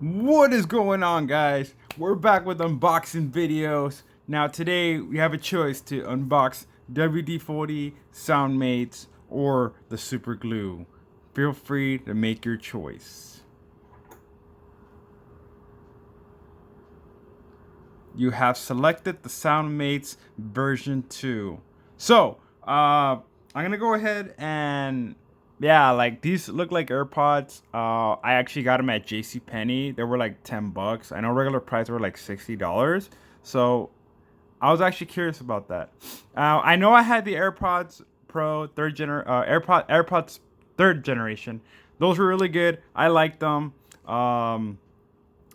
What is going on, guys? We're back with unboxing videos. Now today we have a choice to unbox WD-40, Soundmates, or the super glue. Feel free to make your choice. You have selected the Soundmates version 2. So, I'm gonna go ahead and like these look like AirPods. I actually got them at JCPenney. They were like $10. I know regular price were like $60. So I was actually curious about that. I know I had the AirPods Pro AirPods third generation. Those were really good. I liked them.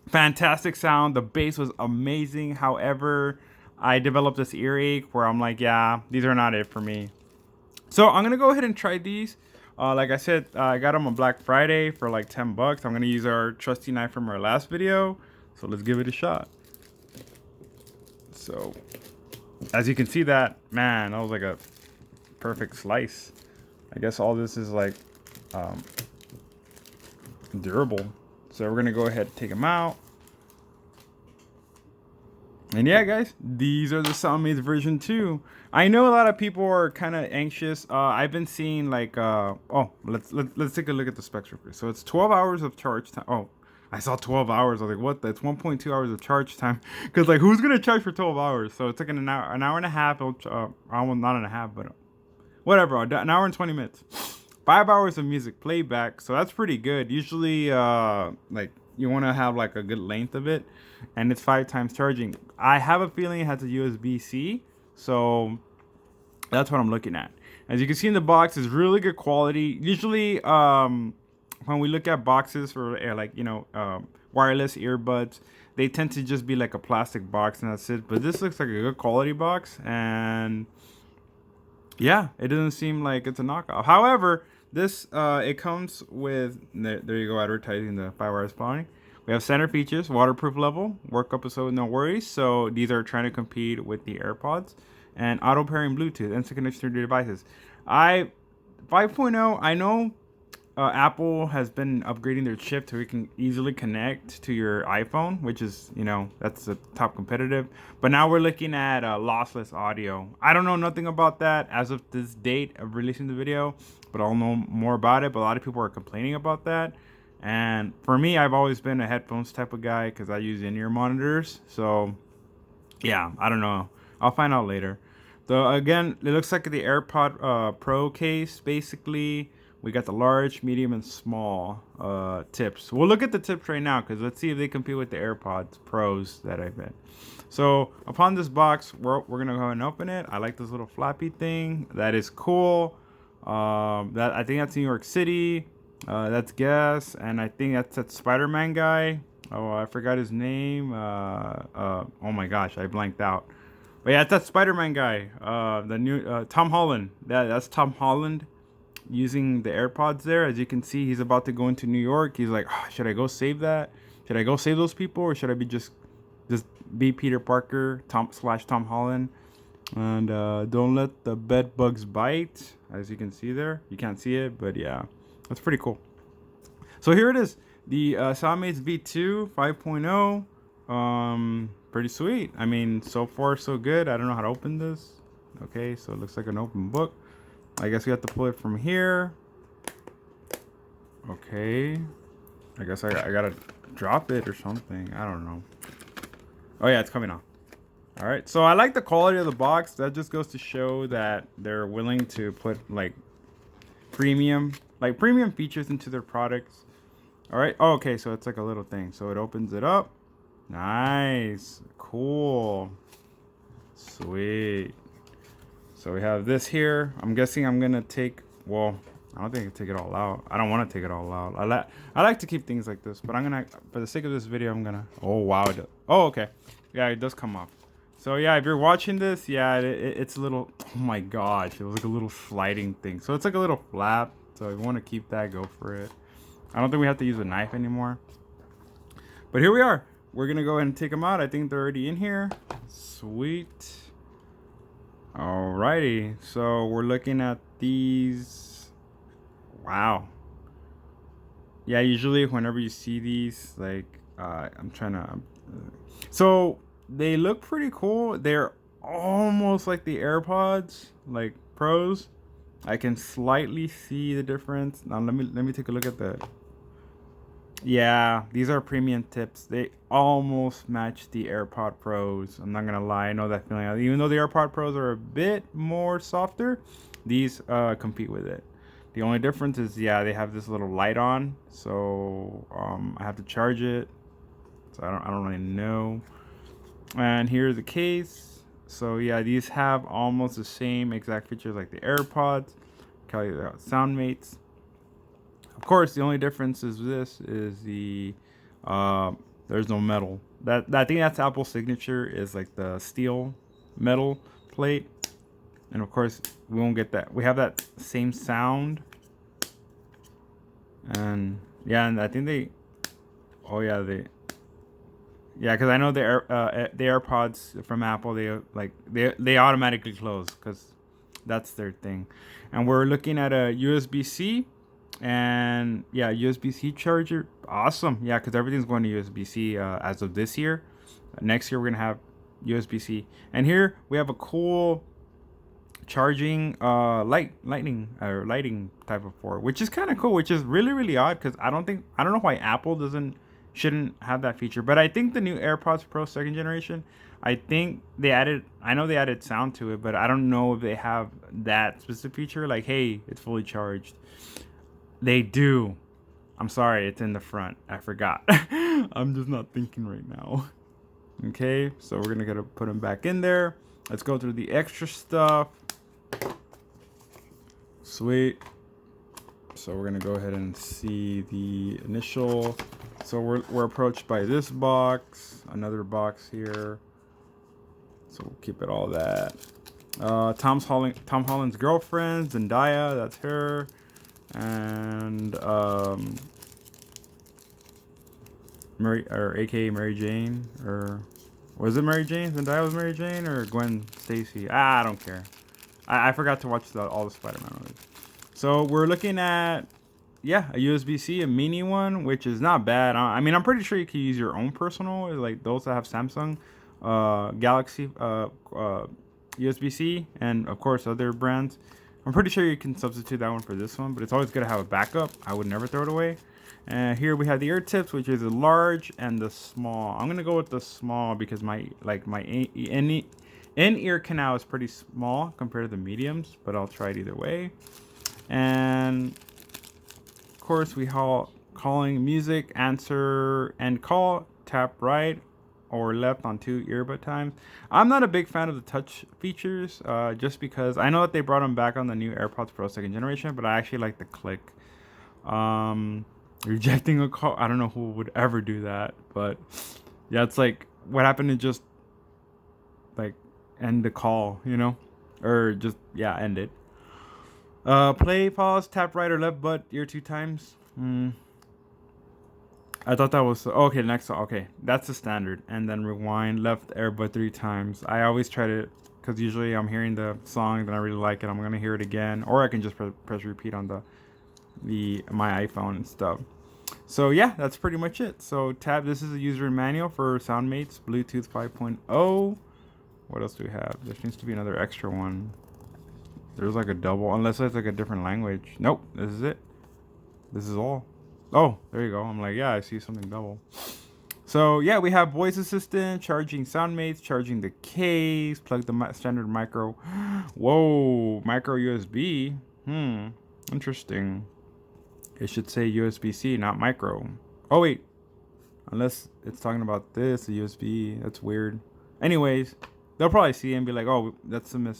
Fantastic sound. The bass was amazing. However, I developed this earache where I'm like, yeah, these are not it for me. So I'm gonna go ahead and try these. Like I said, I got them on Black Friday for like $10. I'm gonna use our trusty knife from our last video. So let's give it a shot. So as you can see, that was like a perfect slice. I guess all this is like durable. So we're gonna go ahead and take them out. And yeah, guys, these are the Soundmates version 2. I know a lot of people are kind of anxious. I've been seeing like let's take a look at the specs real quick. So it's 12 hours of charge time. Oh, I saw 12 hours. I was like, what? That's 1.2 hours of charge time. Because like, who's gonna charge for 12 hours? So it's like an hour and a half. Almost not and a half, but whatever. An hour and 20 minutes. 5 hours of music playback. So that's pretty good. Usually, like you want to have like a good length of it, and it's 5 times charging. I have a feeling it has a USB-C, so that's what I'm looking at. As you can see in the box, it's really good quality. Usually, when we look at boxes for wireless earbuds, they tend to just be like a plastic box and that's it. But this looks like a good quality box, and yeah, it doesn't seem like it's a knockoff. However, this it comes with there you go, advertising the 5 hours spawning. We have center features, waterproof level, work episode, no worries. So these are trying to compete with the AirPods, and auto pairing Bluetooth, instant connection to your devices. 5.0. I know Apple has been upgrading their chip to where you can easily connect to your iPhone, which is, that's the top competitive. But now we're looking at lossless audio. I don't know nothing about that as of this date of releasing the video, but I'll know more about it. But a lot of people are complaining about that. And for me, I've always been a headphones type of guy because I use in-ear monitors. So yeah, I don't know. I'll find out later. Again, it looks like the AirPod Pro case. Basically, we got the large, medium, and small tips. We'll look at the tips right now because let's see if they compete with the AirPods Pros that I've been. So upon this box, we're gonna go ahead and open it. I like this little flappy thing. That is cool. That I think that's New York City. That's Guess, and I think that's that Spider-Man guy. Oh, I forgot his name. Oh my gosh, I blanked out. But yeah, it's that Spider-Man guy. The new Tom Holland. That's Tom Holland using the AirPods there. As you can see, he's about to go into New York. He's like, oh, should I go save that? Should I go save those people, or should I be just be Peter Parker, Tom Holland? And don't let the bed bugs bite. As you can see there, you can't see it, but yeah, that's pretty cool. So here it is, the Soundmates V2 5.0. Pretty sweet. I mean, so far so good. I don't know how to open this. Okay, so it looks like an open book. I guess we have to pull it from here. Okay. I guess I gotta drop it or something. I don't know. Oh yeah, it's coming off. All right. So I like the quality of the box. That just goes to show that they're willing to put like premium features into their products. All right. Oh, okay. So it's like a little thing. So it opens it up. Nice. Cool. Sweet. So we have this here. I'm guessing I'm gonna take. Well, I don't think I can take it all out. I don't want to take it all out. I like to keep things like this, but I'm gonna, for the sake of this video, I'm gonna. Oh wow. Oh okay. Yeah, it does come off. So yeah, if you're watching this, yeah, it's a little. Oh my gosh, it was like a little sliding thing. So it's like a little flap. So if you want to keep that, go for it. I don't think we have to use a knife anymore. But here we are. We're gonna go ahead and take them out. I think they're already in here. Sweet. Alrighty, so we're looking at these. Wow. Yeah, usually whenever you see these, like I'm trying to. So they look pretty cool. They're almost like the AirPods, like Pros. I can slightly see the difference. Now let me take a look at the. Yeah, these are premium tips. They almost match the AirPod Pros. I'm not gonna lie, I know that feeling. Even though the AirPod Pros are a bit more softer, these compete with it. The only difference is, yeah, they have this little light on, so I have to charge it. So I don't really know. And here's the case. So yeah, these have almost the same exact features like the AirPods. Call you Soundmates. Of course, the only difference is this is the uh, there's no metal. That I think that's Apple's signature is like the steel metal plate, and of course we won't get that. We have that same sound, and yeah, and I think they. Oh yeah, yeah, because I know the AirPods from Apple, they automatically close because that's their thing, and we're looking at a USB-C, and yeah, USB-C charger, awesome, yeah, because everything's going to USB-C as of this year. Next year we're gonna have USB-C, and here we have a cool charging lighting type of port, which is kind of cool, which is really odd because I don't know why Apple doesn't shouldn't have that feature. But I think the new AirPods Pro second generation, I think I know they added sound to it, but I don't know if they have that specific feature like, hey, it's fully charged. They do. I'm sorry, it's in the front, I forgot. I'm just not thinking right now. Okay, so we're gonna put them back in there. Let's go through the extra stuff. Sweet. So we're gonna go ahead and see the initial. So we're approached by this box, another box here. So we'll keep it all that. Tom Holland's girlfriend, Zendaya, that's her, and AKA Mary Jane, or was it Mary Jane? Zendaya was Mary Jane, or Gwen Stacy? I don't care. I forgot to watch all the Spider-Man movies. So we're looking at, yeah, a USB-C, a mini one, which is not bad. I mean, I'm pretty sure you can use your own personal, like those that have Samsung, Galaxy, USB-C, and of course other brands. I'm pretty sure you can substitute that one for this one, but it's always good to have a backup. I would never throw it away. And here we have the ear tips, which is the large and the small. I'm gonna go with the small because my in-ear canal is pretty small compared to the mediums, but I'll try it either way. And of course we calling music, answer and call, tap right or left on 2 earbud times. I'm not a big fan of the touch features, just because I know that they brought them back on the new AirPods Pro second generation, but I actually like the click. Rejecting a call, I don't know who would ever do that, but yeah, it's like what happened to just like end the call, or just end it. Play, pause, tap right or left butt ear 2 times. I thought that was okay. Next, okay, that's the standard, and then rewind left earbud 3 times. I always try to, because usually I'm hearing the song, then I really like it. I'm gonna hear it again, or I can just press repeat on my iPhone and stuff. So yeah, that's pretty much it. So this is a user manual for Soundmates Bluetooth 5.0. What else do we have? There seems to be another extra one. There's like a double, unless it's like a different language. Nope, this is it. This is all. Oh, there you go. I'm like, yeah, I see something double. So yeah, we have voice assistant, charging Soundmates, charging the case, plug the standard micro. Whoa, micro USB. Interesting. It should say USB-C, not micro. Oh wait, unless it's talking about this, the USB. That's weird. Anyways, they'll probably see it and be like, oh, that's a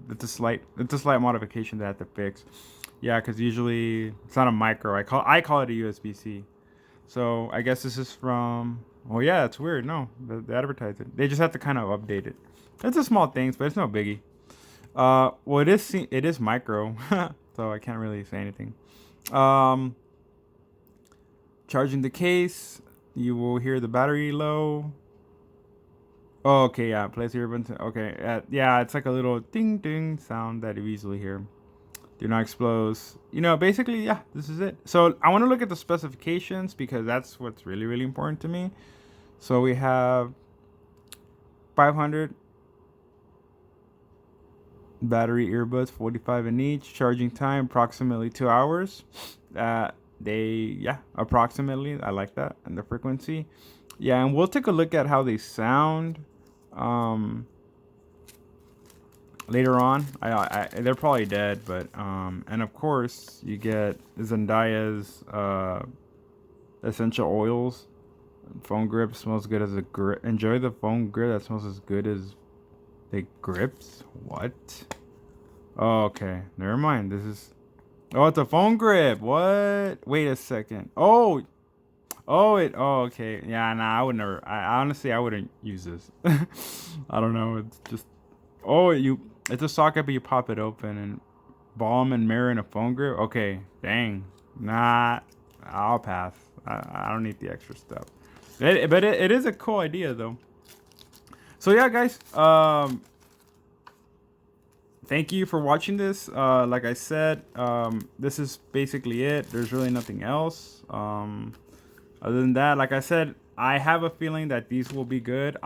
it's a slight modification they have to fix. Yeah, because usually it's not a micro. I call it a USB-C. So I guess this is from. Oh yeah, it's weird. No, they advertise it. They just have to kind of update it. It's a small things, but it's no biggie. Well, it is micro, so I can't really say anything. Charging the case, you will hear the battery low. Oh, okay, yeah, place earbuds. Okay, yeah, it's like a little ding ding sound that you easily hear. Do not expose. You know, basically, yeah, this is it. So I want to look at the specifications because that's what's really, really important to me. So we have 500 battery earbuds, 45 in each. Charging time approximately 2 hours. Approximately. I like that. And the frequency. Yeah, and we'll take a look at how they sound. Later on, they're probably dead, but and of course you get Zendaya's essential oils. Phone grip smells good as a grip. Enjoy the phone grip that smells as good as the grips. What? Oh, okay, never mind. This is it's a phone grip. What? Wait a second. Oh, okay. Yeah, nah, I would never. I honestly, I wouldn't use this. I don't know. It's just. It's a socket, but you pop it open and balm and mirror in a phone grip. Okay, dang, nah, I'll pass. I don't need the extra stuff. But it is a cool idea though. So yeah, guys. Thank you for watching this. Like I said, this is basically it. There's really nothing else. Other than that, like I said, I have a feeling that these will be good.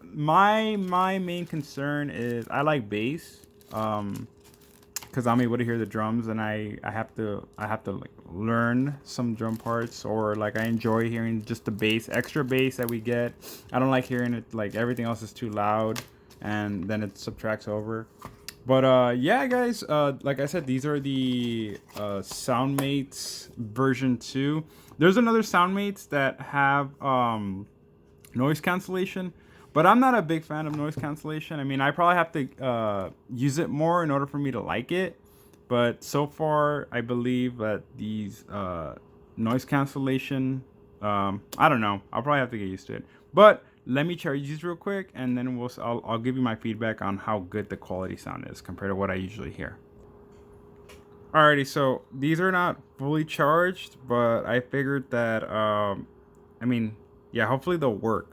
My main concern is I like bass, because I'm able to hear the drums, and I have to like learn some drum parts, or like I enjoy hearing just the bass, extra bass that we get. I don't like hearing it like everything else is too loud, and then it subtracts over. But yeah, guys, like I said, these are the Soundmates version 2. There's another Soundmates that have noise cancellation, but I'm not a big fan of noise cancellation. I mean, I probably have to use it more in order for me to like it. But so far, I believe that these noise cancellation, I don't know. I'll probably have to get used to it. But let me charge these real quick, and then I'll give you my feedback on how good the quality sound is compared to what I usually hear. Alrighty, so these are not fully charged, but I figured that hopefully they'll work.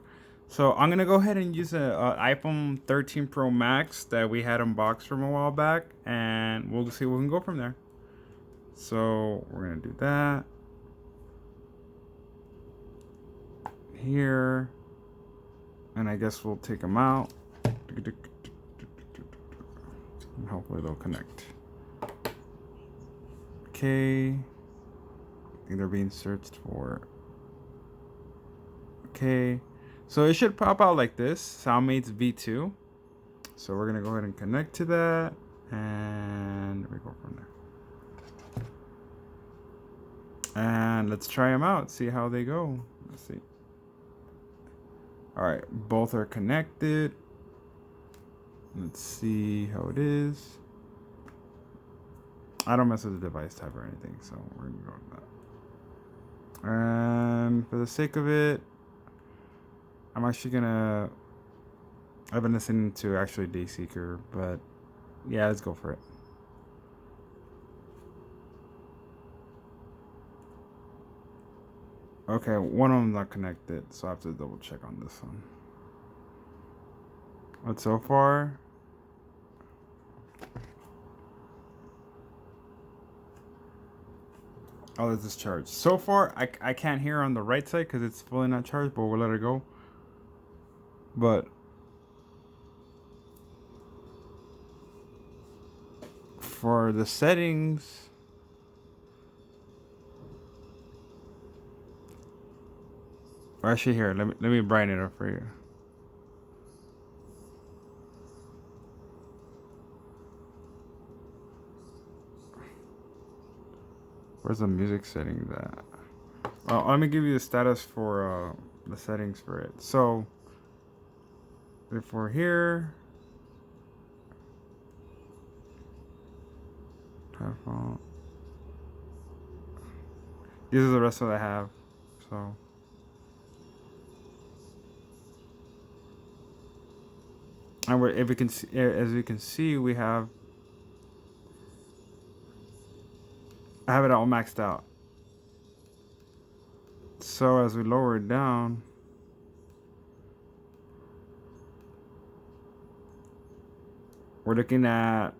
So I'm gonna go ahead and use a iPhone 13 Pro Max that we had unboxed from a while back, and we'll see where we can go from there. So we're gonna do that here, and I guess we'll take them out, and hopefully they'll connect. Okay, I think they're being searched for. Okay, so it should pop out like this, Soundmates V2. So we're gonna go ahead and connect to that, and we go from there. And let's try them out, see how they go. Let's see. All right, both are connected. Let's see how it is. I don't mess with the device type or anything, so we're gonna go with that. And for the sake of it, I'm actually gonna. I've been listening to actually Dayseeker, but yeah, let's go for it. Okay, one of them's not connected, so I have to double check on this one. But so far, oh, there's this charge. So far, I can't hear on the right side because it's fully not charged, but we'll let it go. But for the settings, or actually here, let me brighten it up for you. Where's the music settings at? Let me give you the status for the settings for it. So if we're here, telephone. These are the rest that I have. So and if we can see, as we can see, we have. I have it all maxed out. So as we lower it down, we're looking at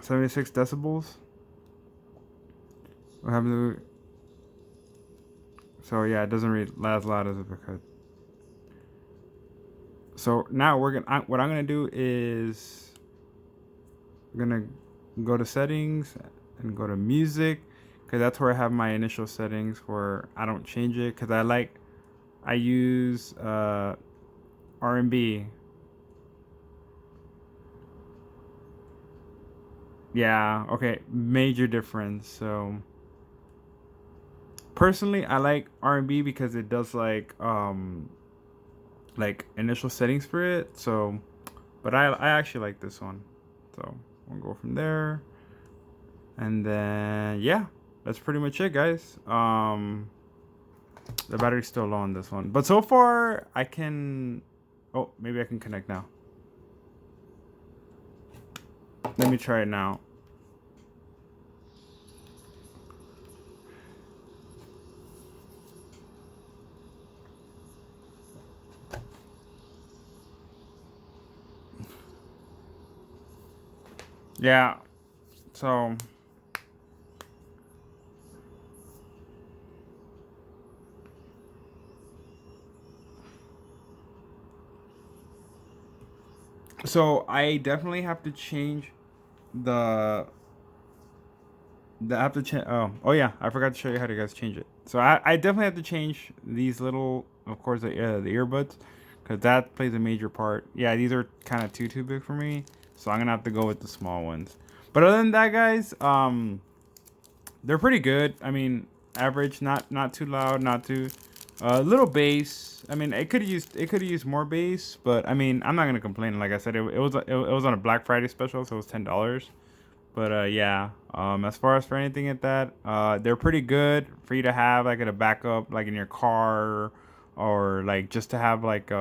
76 decibels. What happened to? So yeah, it doesn't read as loud as it could. So now what I'm gonna do is I'm gonna go to settings and go to music, because that's where I have my initial settings where I don't change it, because I use R&B. Yeah, okay, major difference. So personally, I like R&B because it does like initial settings for it. So, but I actually like this one. So we'll go from there, and then yeah, that's pretty much it, guys. The battery's still low on this one, but so far I can. Oh, maybe I can connect now. Let me try it now. Yeah. So I definitely have to change the I have to change. Oh yeah, I forgot to show you how to guys change it. So I definitely have to change these little, of course, the earbuds, because that plays a major part. Yeah, these are kind of too big for me, so I'm gonna have to go with the small ones. But other than that, guys, they're pretty good. I mean, average, not too loud, not too little bass. I mean, it could have used more bass, but I mean, I'm not gonna complain. Like I said, it was on a Black Friday special, so it was $10. But yeah, as far as for anything at that, they're pretty good for you to have like at a backup, like in your car, or like just to have like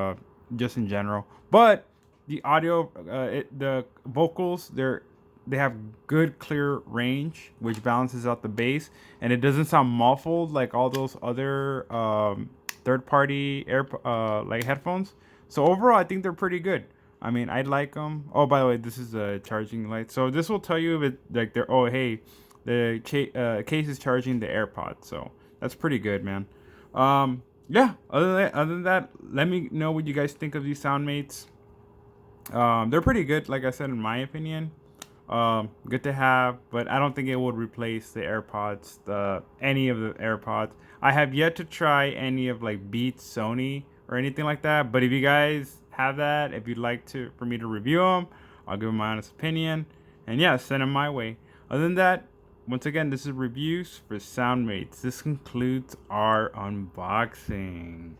just in general. But the audio, the vocals, they have good clear range, which balances out the bass, and it doesn't sound muffled like all those other third party like headphones. So overall, I think they're pretty good. I mean, I like them. Oh, by the way, this is a charging light. So this will tell you if it like they're. Oh, hey, the case is charging the AirPods. So that's pretty good, man. Yeah. Other than that, let me know what you guys think of these Soundmates. They're pretty good, like I said, in my opinion. Good to have, but I don't think it would replace the AirPods, any of the AirPods. I have yet to try any of like Beats, Sony, or anything like that. But if you guys have that, if you'd like to for me to review them, I'll give them my honest opinion. And yeah, send them my way. Other than that, once again, this is reviews for Soundmates. This concludes our unboxing.